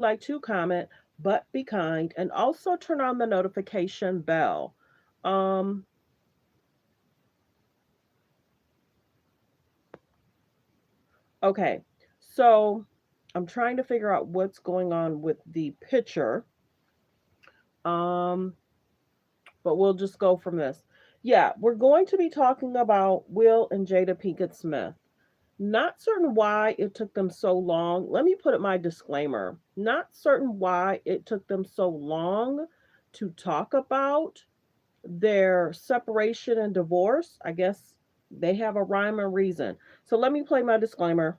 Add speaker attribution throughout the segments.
Speaker 1: like to comment, but be kind, and also turn on the notification bell. Um, okay, so I'm trying to figure out what's going on with the picture. Um, but we'll just go from this. Yeah, we're going to be talking about Will and Jada Pinkett Smith. Not certain why it took them so long. Let me put it my disclaimer. Not certain why it took them so long to talk about their separation and divorce. I guess they have a rhyme and reason. So let me play my disclaimer.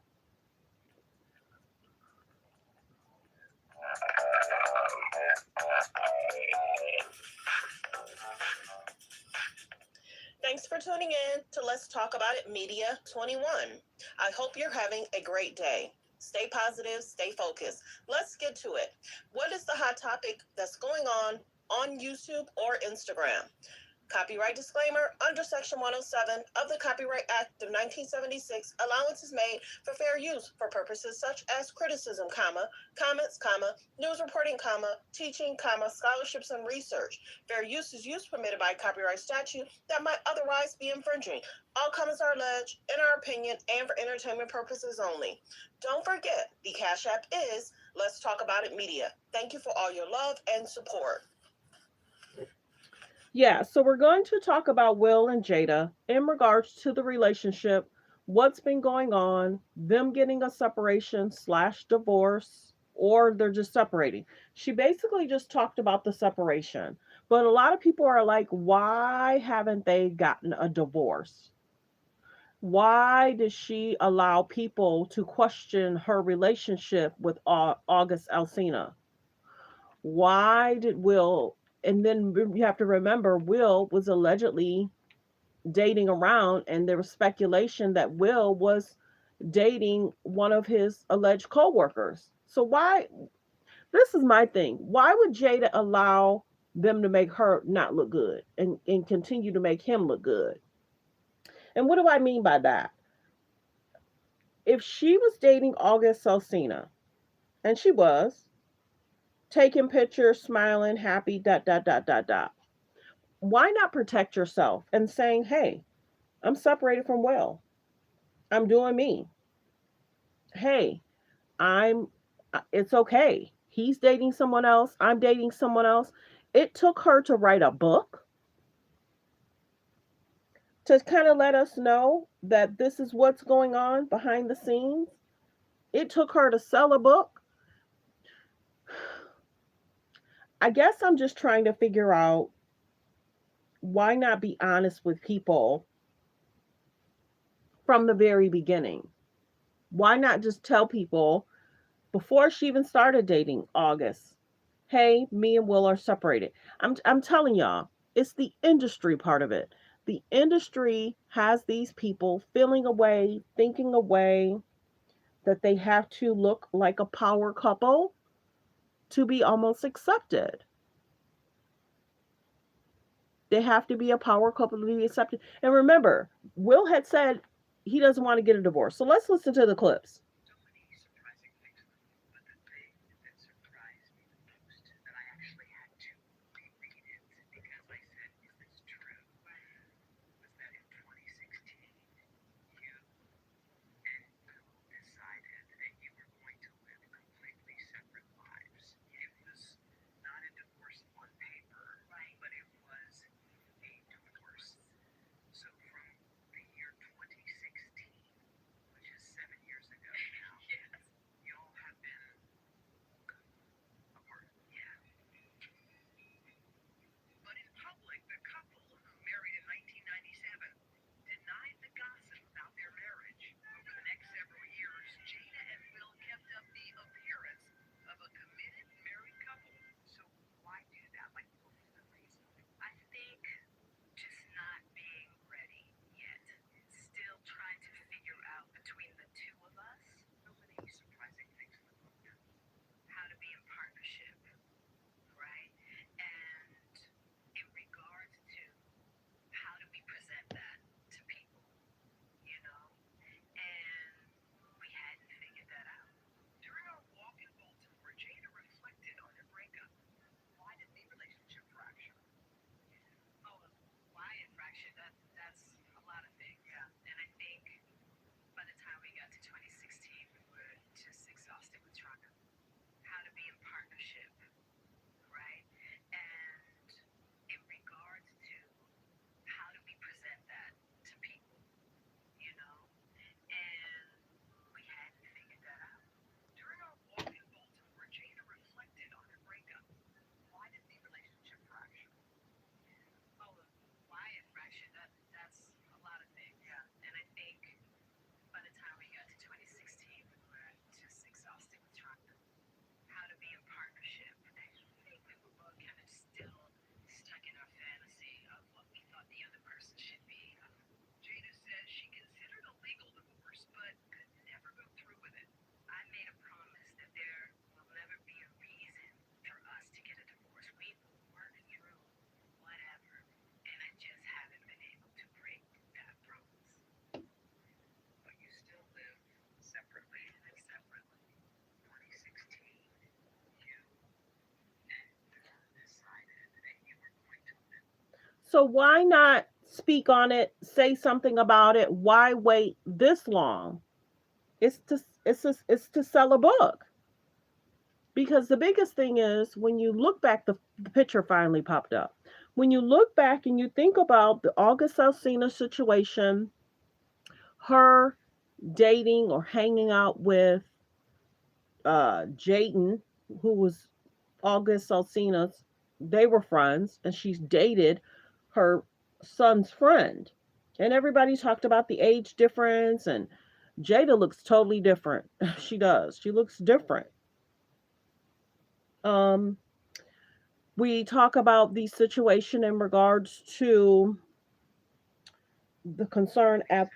Speaker 1: Thanks for tuning in to Let's Talk About It Media 21. I hope you're having a great day. Stay positive, stay focused. Let's get to it. What is the hot topic that's going on YouTube or Instagram? Copyright disclaimer. Under Section 107 of the Copyright Act of 1976, allowance is made for fair use for purposes such as criticism, comments, news reporting, teaching, scholarships and research. Fair use is use permitted by copyright statute that might otherwise be infringing. All comments are alleged, in our opinion, and for entertainment purposes only. Don't forget, the Cash App is Let's Talk About It Media. Thank you for all your love and support. Yeah, so we're going to talk about Will and Jada in regards to the relationship, what's been going on, them getting a separation slash divorce, or they're just separating. She basically just talked about the separation, but a lot of people are like, why haven't they gotten a divorce? Why did she allow people to question her relationship with August Alsina? Why did Will, and then you have to remember, Will was allegedly dating around, and there was speculation that Will was dating one of his alleged co-workers. So why, this is my thing, why would Jada allow them to make her not look good and continue to make him look good? And what do I mean by that? If she was dating August Salsina, and she was, taking pictures, smiling, happy, dot, dot, dot, dot, dot, why not protect yourself and saying, hey, I'm separated from Will. I'm doing me. Hey, I'm, it's okay. He's dating someone else. I'm dating someone else. It took her to write a book to kind of let us know that this is what's going on behind the scenes. It took her to sell a book. I guess I'm just trying to figure out, why not be honest with people from the very beginning? Why not just tell people before she even started dating August, hey, me and Will are separated? I'm telling y'all, it's the industry part of it. The industry has these people feeling a way, thinking a way that they have to look like a power couple to be almost accepted. They have to be a power couple to be accepted. And remember, Will had said he doesn't want to get a divorce. So let's listen to the clips. So why not speak on it, say something about it? Why wait this long? It's to sell a book. Because the biggest thing is when you look back, the picture finally popped up. When you look back and you think about the August Alsina situation, her dating or hanging out with Jayden, who was August Alsina's, they were friends, and she's dated her son's friend. And everybody talked about the age difference, and Jada looks totally different. She does. She looks different. Um, we talk about the situation in regards to the concern at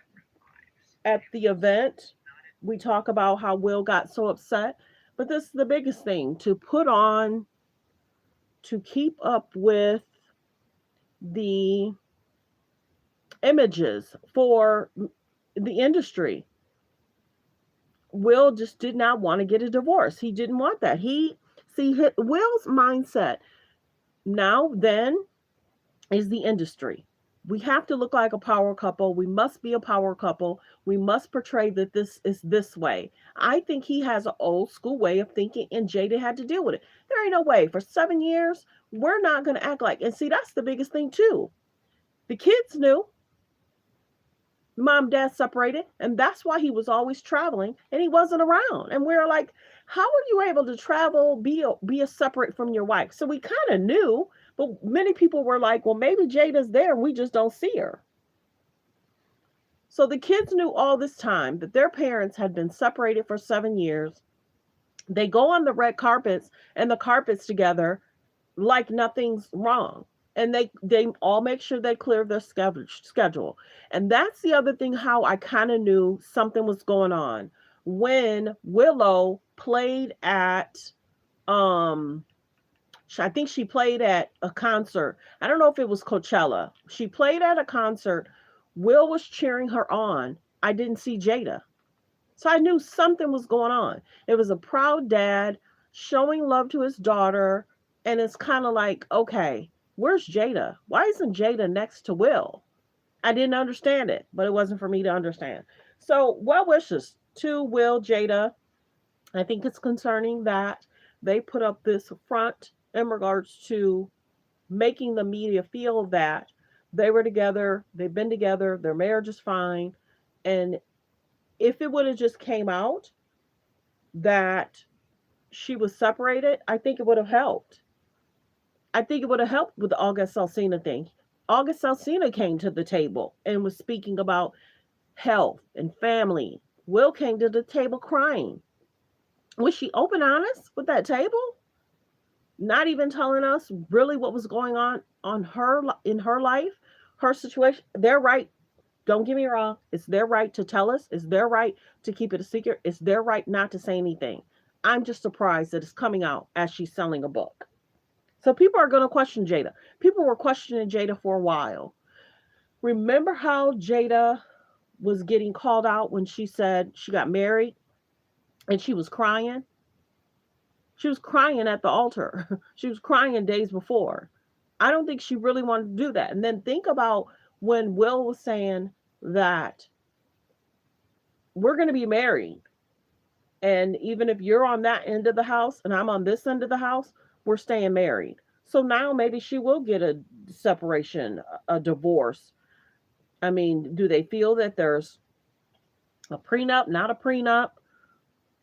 Speaker 1: the event. We talk about how Will got so upset, but this is the biggest thing to put on to keep up with the images for the industry. Will just did not want to get a divorce. He didn't want that. Will's mindset now then is the industry. We have to look like a power couple. We must be a power couple. We must portray that this is this way. I think he has an old school way of thinking, and Jada had to deal with it. There ain't no way. For 7 years, we're not going to act like, and see, that's the biggest thing, too. The kids knew mom and dad separated, and that's why he was always traveling and he wasn't around. And we were like, how are you able to travel, be a separate from your wife? So we kind of knew, but many people were like, well, maybe Jada's there and we just don't see her. So the kids knew all this time that their parents had been separated for 7 years. They go on the red carpets and the carpets together like nothing's wrong. And they all make sure they clear their schedule. And that's the other thing, how I kind of knew something was going on when Willow played at I think she played at a concert. I don't know if it was Coachella. She played at a concert. Will was cheering her on. I didn't see Jada. So I knew something was going on. It was a proud dad showing love to his daughter. And it's kind of like, okay, where's Jada? Why isn't Jada next to Will? I didn't understand it, but it wasn't for me to understand. So, well wishes to Will, Jada. I think it's concerning that they put up this front in regards to making the media feel that they were together, they've been together, their marriage is fine. And if it would have just came out that she was separated, I think it would have helped. I think it would have helped with the August Alsina thing. August Alsina came to the table and was speaking about health and family. Will came to the table crying. Was she open honest with that table? Not even telling us really what was going on her in her life, her situation. They're right. Don't get me wrong. It's their right to tell us. It's their right to keep it a secret. It's their right not to say anything. I'm just surprised that it's coming out as she's selling a book. So people are going to question Jada. People were questioning Jada for a while. Remember how Jada was getting called out when she said she got married and she was crying? She was crying at the altar. She was crying days before. I don't think she really wanted to do that. And then think about when Will was saying that we're going to be married. And even if you're on that end of the house and I'm on this end of the house, we're staying married. So now maybe she will get a separation, a divorce. I mean, do they feel that there's a prenup, not a prenup?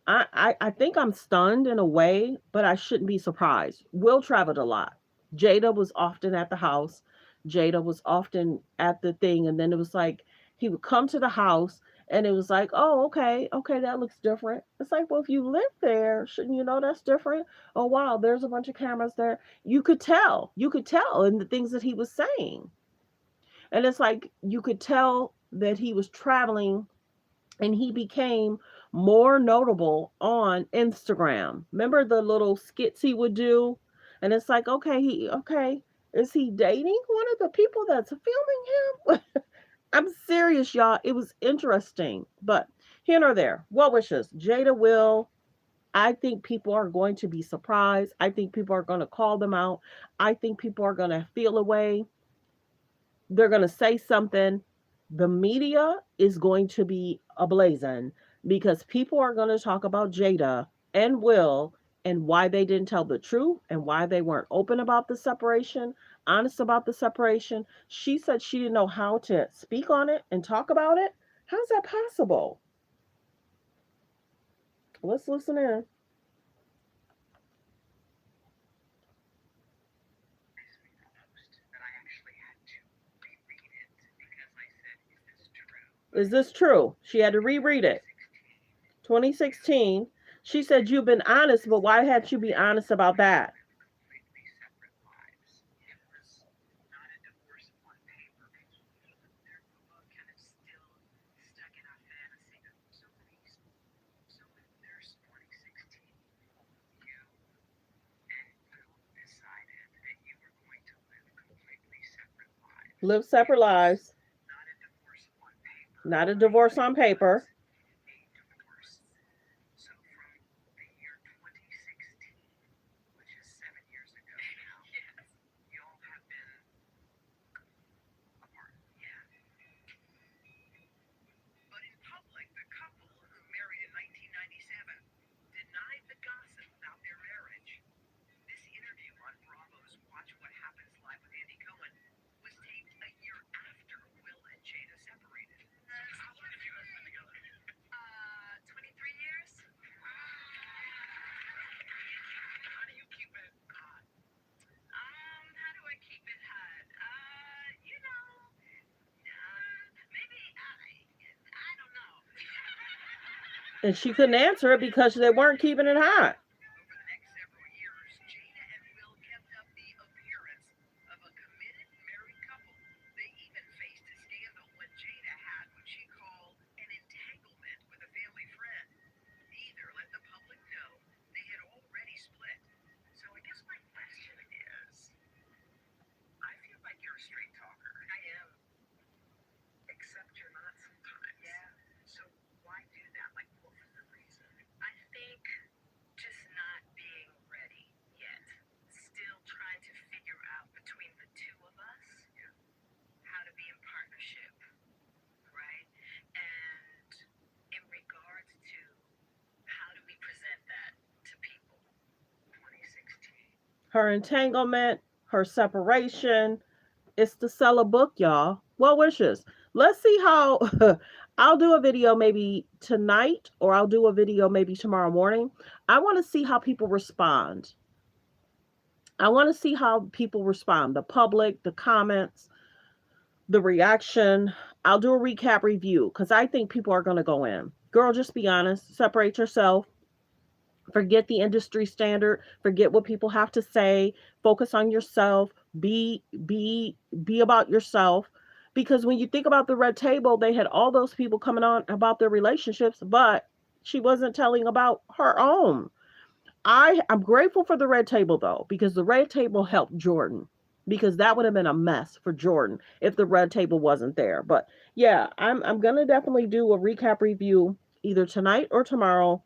Speaker 1: I think I'm stunned in a way, but I shouldn't be surprised. Will traveled a lot. Jada was often at the house. Jada was often at the thing. And then it was like he would come to the house and it was like, oh, okay, okay, that looks different. It's like, well, if you live there, shouldn't you know that's different? Oh, wow, there's a bunch of cameras there. You could tell in the things that he was saying. And it's like you could tell that he was traveling and he became more notable on Instagram. Remember the little skits he would do? And it's like, okay, is he dating one of the people that's filming him? I'm serious, y'all. It was interesting, but here nor there. Well wishes. Jada will. I think people are going to be surprised. I think people are going to call them out. I think people are going to feel away. they're going to say something. The media is going to be ablazing because people are going to talk about Jada and Will and why they didn't tell the truth and why they weren't open about the separation, honest about the separation. She said she didn't know how to speak on it and talk about it. How's that possible? Let's listen in. Is this true? She had to reread it. 2016. She said, you've been honest, but why had you be honest about that? Live separate lives. Not a divorce on paper. And she couldn't answer it because they weren't keeping it hot. Her entanglement, her separation. It's to sell a book, y'all. Well wishes. Let's see how I'll do a video maybe tonight or I'll do a video maybe tomorrow morning. I want to see how people respond. I want to see how people respond. The public, the comments, the reaction. I'll do a recap review because I think people are going to go in. Girl, just be honest. Separate yourself. Forget the industry standard. Forget what people have to say. Focus on yourself. Be about yourself. Because when you think about the red table, they had all those people coming on about their relationships, but she wasn't telling about her own. I'm grateful for the red table though, because the red table helped Jordan. Because that would have been a mess for Jordan if the red table wasn't there. But yeah, I'm gonna definitely do a recap review either tonight or tomorrow.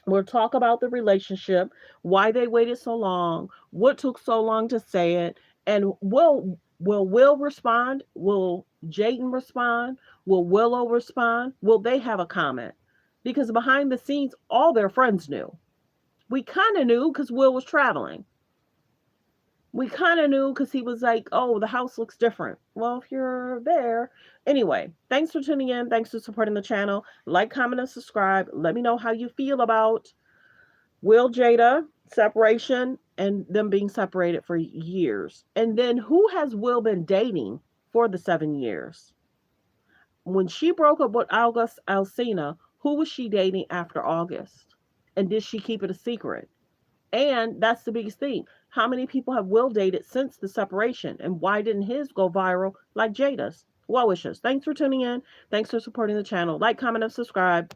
Speaker 1: We'll talk about the relationship, why they waited so long, what took so long to say it, and will respond? Will Jaden respond? Will Willow respond? Will they have a comment? Because behind the scenes, all their friends knew. We kind of knew because Will was traveling. We kind of knew because he was like, oh, the house looks different. Well, if you're there. Anyway, thanks for tuning in. Thanks for supporting the channel. Like, comment, and subscribe. Let me know how you feel about Will Jada separation and them being separated for years. And then who has Will been dating for the 7 years? When she broke up with August Alsina, who was she dating after August? And did she keep it a secret? And that's the biggest thing. How many people have Will dated since the separation? And why didn't his go viral like Jada's? Well wishes. Thanks for tuning in. Thanks for supporting the channel. Like, comment, and subscribe.